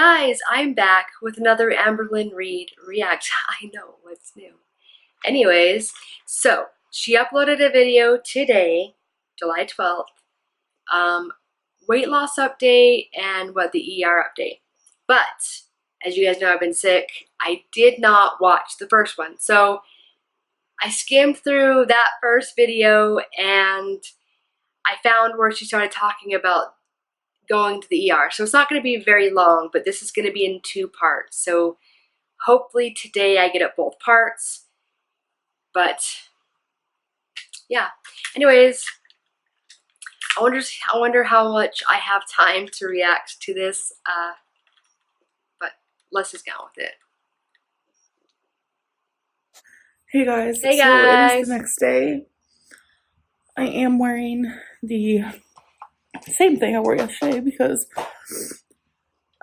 guys, I'm back with another AMBERLYNN Reid react. I know, what's new? Anyways, so she uploaded a video today, July 12th, weight loss update and the ER update. But as you guys know, I've been sick. I did not watch the first one. So I skimmed through that first video and I found where she started talking about going to the ER. So it's not going to be very long, but this is going to be in 2 parts. So hopefully today I get up both parts. But yeah. Anyways, I wonder how much I have time to react to this. But let's just get on with it. Hey guys. Hey guys. So it is the next day. I am wearing the same thing I wore yesterday because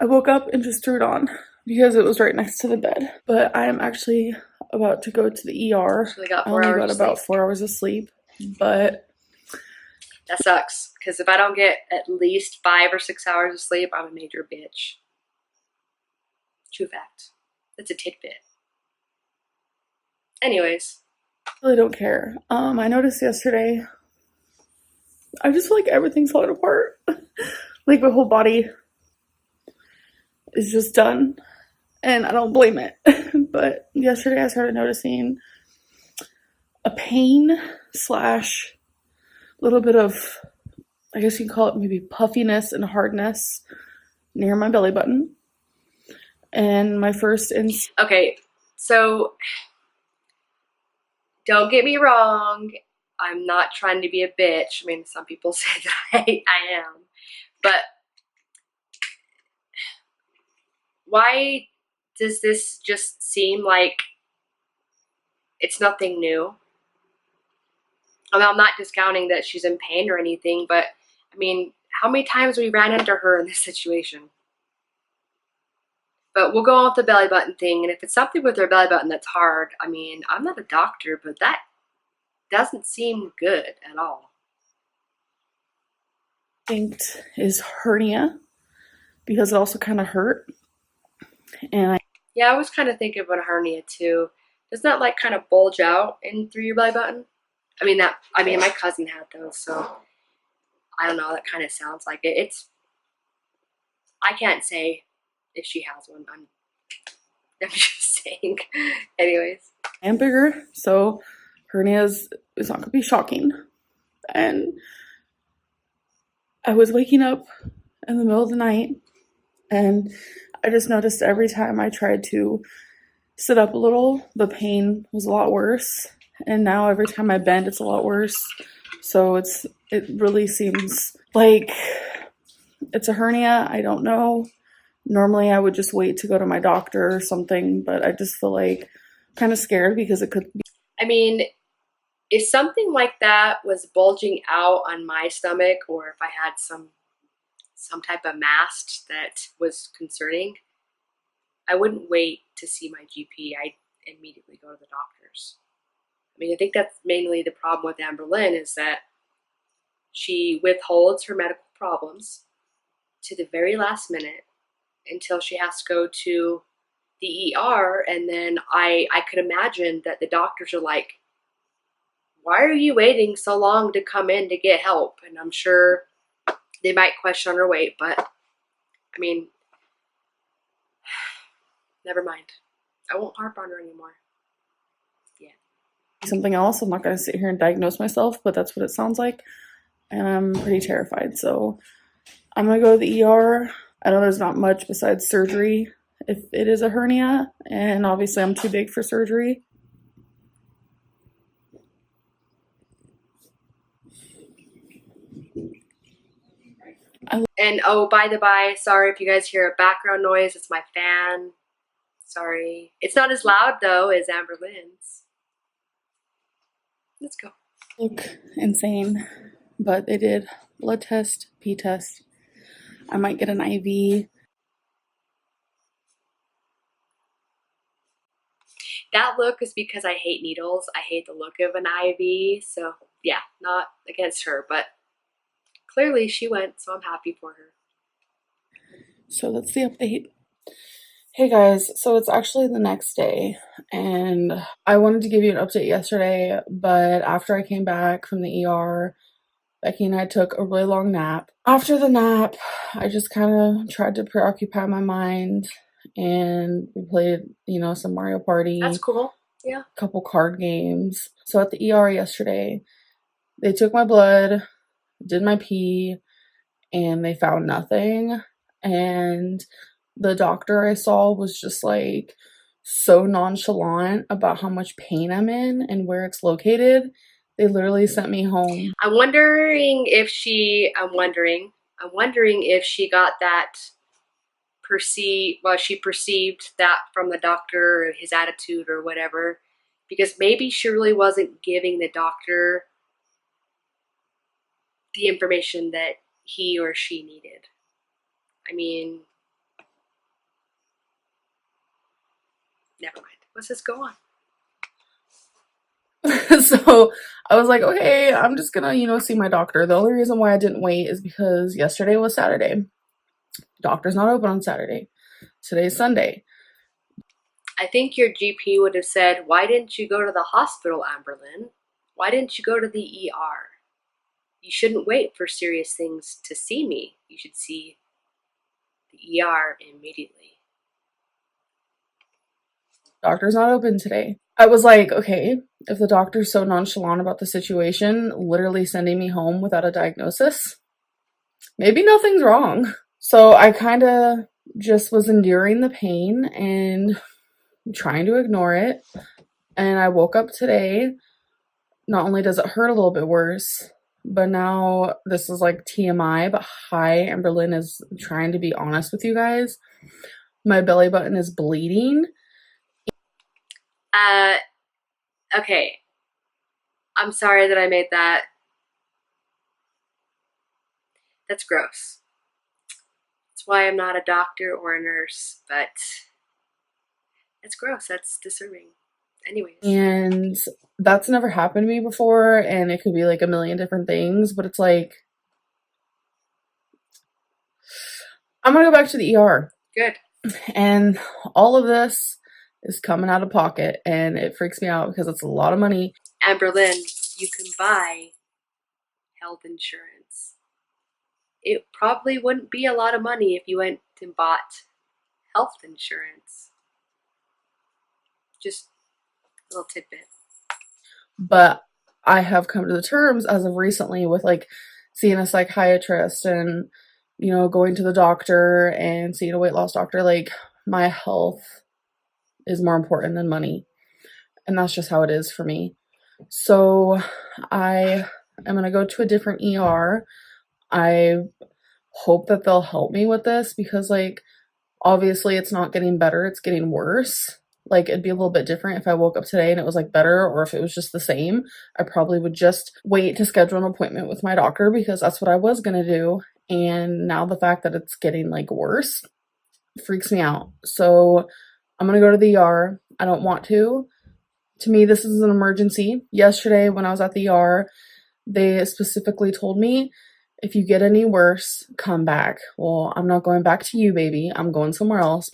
I woke up and just threw it on because it was right next to the bed. But I am actually about to go to the ER. I only got about 4 hours of sleep, but that sucks because if I don't get at least 5 or 6 hours of sleep, I'm a major bitch. True fact. That's a tidbit. Anyways, I really don't care. I noticed yesterday I just feel like everything's falling apart. Like my whole body is just done. And I don't blame it. But yesterday I started noticing a pain slash little bit of, I guess you can call it maybe puffiness and hardness near my belly button. And my first okay, so don't get me wrong. I'm not trying to be a bitch. I mean, some people say that I am. But why does this just seem like it's nothing new? I mean, I'm not discounting that she's in pain or anything, but I mean, how many times we ran into her in this situation? But we'll go on with the belly button thing, and if it's something with her belly button that's hard, I mean, I'm not a doctor, but that doesn't seem good at all. I think is hernia because it also kind of hurt. And yeah, I was kind of thinking about a hernia too. Doesn't that like kind of bulge out in through your belly button? I mean my cousin had those, so I don't know. That kind of sounds like it. I can't say if she has one. I'm just saying. Anyways, I'm bigger, so hernias is not gonna be shocking. And I was waking up in the middle of the night and I just noticed every time I tried to sit up a little, the pain was a lot worse. And now every time I bend, it's a lot worse. So it really seems like it's a hernia. I don't know. Normally I would just wait to go to my doctor or something, but I just feel like kind of scared because it could be. I mean, if something like that was bulging out on my stomach, or if I had some type of mass that was concerning, I wouldn't wait to see my GP. I'd immediately go to the doctors. I mean, I think that's mainly the problem with AMBERLYNN, is that she withholds her medical problems to the very last minute until she has to go to the ER, and then I could imagine that the doctors are like, why are you waiting so long to come in to get help? And I'm sure they might question her weight, but I mean, never mind. I won't harp on her anymore. Yeah. Something else. I'm not going to sit here and diagnose myself, but that's what it sounds like. And I'm pretty terrified. So I'm going to go to the ER. I know there's not much besides surgery if it is a hernia. And obviously I'm too big for surgery. And oh, by the by, sorry if you guys hear a background noise. It's my fan. Sorry. It's not as loud though as AMBERLYNN's. Let's go. Look insane, but they did blood test, pee test. I might get an IV. That look is because I hate needles. I hate the look of an IV. So yeah, not against her, but clearly she went, so I'm happy for her. So that's the update. Hey guys, so it's actually the next day, and I wanted to give you an update yesterday, but after I came back from the ER, Becky and I took a really long nap. After the nap, I just kind of tried to preoccupy my mind, and we played, some Mario That's Party, cool. Yeah. a couple card games. So at the ER yesterday, they took my blood, did my pee, and they found nothing. And the doctor I saw was just like so nonchalant about how much pain I'm in and where it's located. They literally sent me home. I'm wondering if she got that she perceived that from the doctor, or his attitude or whatever, because maybe she really wasn't giving the doctor the information that he or she needed. I mean, never mind. Let's just go on. So I was like, okay, I'm just gonna, see my doctor. The only reason why I didn't wait is because yesterday was Saturday. Doctor's not open on Saturday. Today's Sunday. I think your GP would have said, why didn't you go to the hospital, AMBERLYNN? Why didn't you go to the ER? You shouldn't wait for serious things to see me. You should see the ER immediately. Doctor's not open today. I was like, okay, if the doctor's so nonchalant about the situation, literally sending me home without a diagnosis, maybe nothing's wrong. So I kind of just was enduring the pain and trying to ignore it. And I woke up today. Not only does it hurt a little bit worse, but now this is like TMI, but hi, AMBERLYNN is trying to be honest with you guys. My belly button is bleeding. Okay. I'm sorry that I made that. That's gross. That's why I'm not a doctor or a nurse, but that's gross. That's disturbing. Anyways. And that's never happened to me before, and it could be like a million different things, but it's like, I'm gonna go back to the ER. Good. And all of this is coming out of pocket, and it freaks me out because it's a lot of money. AMBERLYNN, you can buy health insurance. It probably wouldn't be a lot of money if you went and bought health insurance. Just a little tidbit. But I have come to the terms as of recently with like seeing a psychiatrist and, going to the doctor and seeing a weight loss doctor. Like, my health is more important than money. And that's just how it is for me. So I am going to go to a different ER. I hope that they'll help me with this because, like, obviously it's not getting better, it's getting worse. Like, it'd be a little bit different if I woke up today and it was like better, or if it was just the same. I probably would just wait to schedule an appointment with my doctor because that's what I was gonna do. And now the fact that it's getting like worse freaks me out. So I'm gonna go to the ER. I don't want to. To me, this is an emergency. Yesterday when I was at the ER, they specifically told me, if you get any worse, come back. Well, I'm not going back to you, baby. I'm going somewhere else.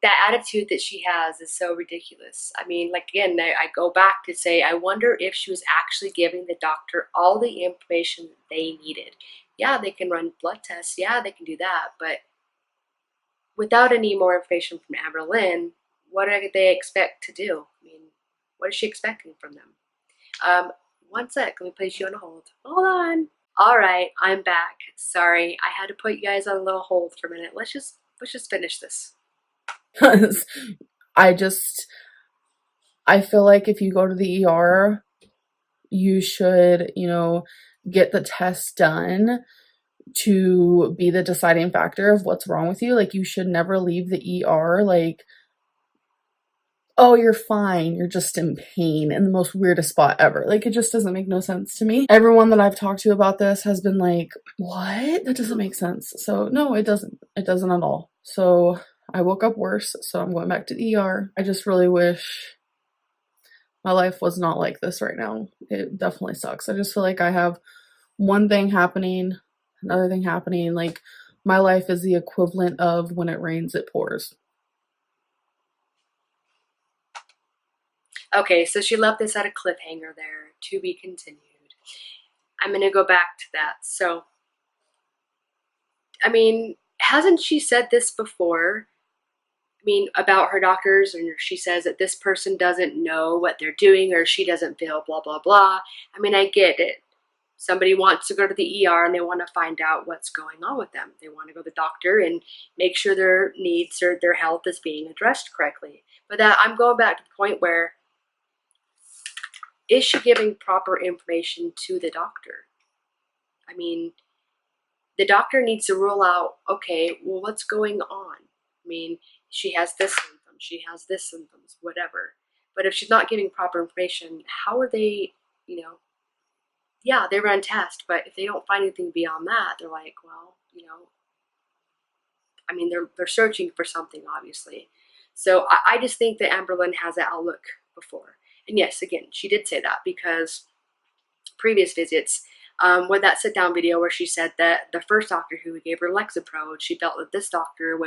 That attitude that she has is so ridiculous. I mean, like, again, I go back to say, I wonder if she was actually giving the doctor all the information that they needed. Yeah, they can run blood tests. Yeah, they can do that. But without any more information from AMBERLYNN, what do they expect to do? I mean, what is she expecting from them? One sec, let me place you on a hold. Hold on. All right, I'm back. Sorry, I had to put you guys on a little hold for a minute. Let's just finish this. Because I feel like if you go to the ER, you should, get the test done to be the deciding factor of what's wrong with you. Like, you should never leave the ER like, oh, you're fine, you're just in pain in the most weirdest spot ever. Like, it just doesn't make no sense to me. Everyone that I've talked to about this has been like, what? That doesn't make sense. So no, it doesn't. It doesn't at all. So I woke up worse, so I'm going back to the ER. I just really wish my life was not like this right now. It definitely sucks. I just feel like I have one thing happening, another thing happening. Like, My life is the equivalent of when it rains, it pours. Okay, so she left this at a cliffhanger there, to be continued. I'm gonna go back to that. So, I mean, hasn't she said this before? I mean, about her doctors, and she says that this person doesn't know what they're doing or she doesn't feel blah, blah, blah. I mean, I get it. Somebody wants to go to the ER and they want to find out what's going on with them. They want to go to the doctor and make sure their needs or their health is being addressed correctly. But that I'm going back to the point where, is she giving proper information to the doctor? I mean, the doctor needs to rule out, okay, well, what's going on? I mean, she has this symptom, she has this symptoms, whatever. But if she's not giving proper information, how are they, you know, yeah, they run tests, but if they don't find anything beyond that, they're like, well, you know, I mean, they're searching for something, obviously. So I just think that AMBERLYNN has that outlook before. And yes, again, she did say that because previous visits, with that sit-down video where she said that the first doctor who gave her Lexapro, she felt that this doctor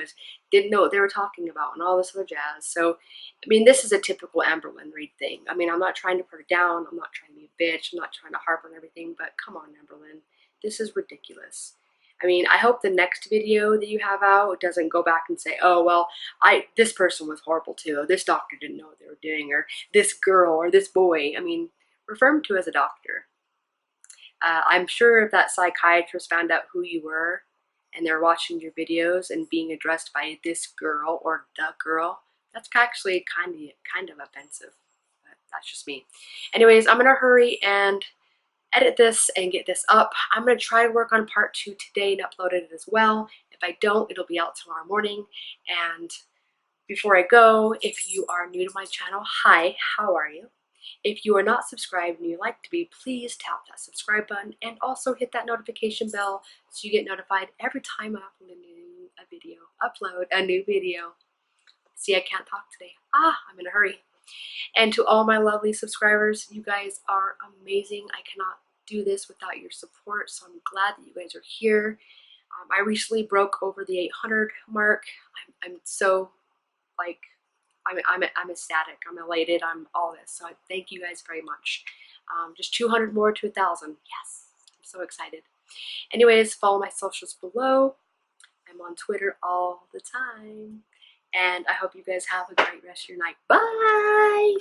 didn't know what they were talking about and all this other jazz. So, I mean, this is a typical AMBERLYNN Reid thing. I mean, I'm not trying to put her down. I'm not trying to be a bitch. I'm not trying to harp on everything. But come on, AMBERLYNN. This is ridiculous. I mean, I hope the next video that you have out doesn't go back and say, oh, well, this person was horrible too. This doctor didn't know what they were doing, or this girl or this boy. I mean, refer him to as a doctor. I'm sure if that psychiatrist found out who you were and they're watching your videos and being addressed by this girl or the girl, that's actually kind of offensive. But that's just me. Anyways, I'm gonna hurry and edit this and get this up. I'm gonna try to work on part 2 today and upload it as well. If I don't, it'll be out tomorrow morning. And before I go, if you are new to my channel, hi, how are you? If you are not subscribed and you'd like to be, please tap that subscribe button and also hit that notification bell so you get notified every time I upload a new video. See, I can't talk today. I'm in a hurry. And to all my lovely subscribers, you guys are amazing. I cannot do this without your support, so I'm glad that you guys are here. I recently broke over the 800 mark. I'm so, like, I'm ecstatic, I'm elated, I'm all this. So thank you guys very much. Just 200 more to 1,000. Yes, I'm so excited. Anyways, follow my socials below. I'm on Twitter all the time. And I hope you guys have a great rest of your night. Bye!